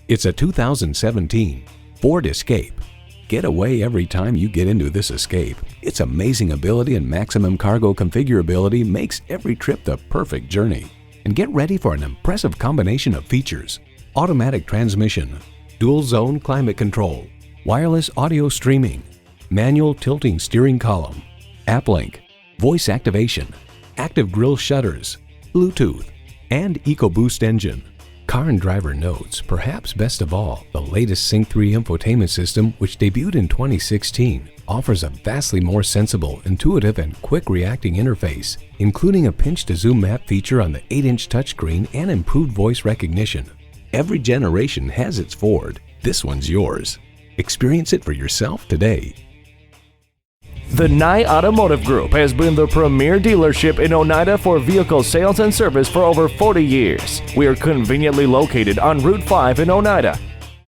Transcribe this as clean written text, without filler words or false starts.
It's a 2017 Ford Escape. Get away every time you get into this Escape. Its amazing ability and maximum cargo configurability makes every trip the perfect journey. And get ready for an impressive combination of features: automatic transmission, dual zone climate control, wireless audio streaming, manual tilting steering column, app link, voice activation, active grille shutters, Bluetooth, and EcoBoost engine. Car and Driver notes, perhaps best of all, the latest Sync 3 infotainment system, which debuted in 2016, offers a vastly more sensible, intuitive, and quick-reacting interface, including a pinch-to-zoom map feature on the 8-inch touchscreen and improved voice recognition. Every generation has its Ford. This one's yours. Experience it for yourself today. The Nye Automotive Group has been the premier dealership in Oneida for vehicle sales and service for over 40 years. We are conveniently located on Route 5 in Oneida.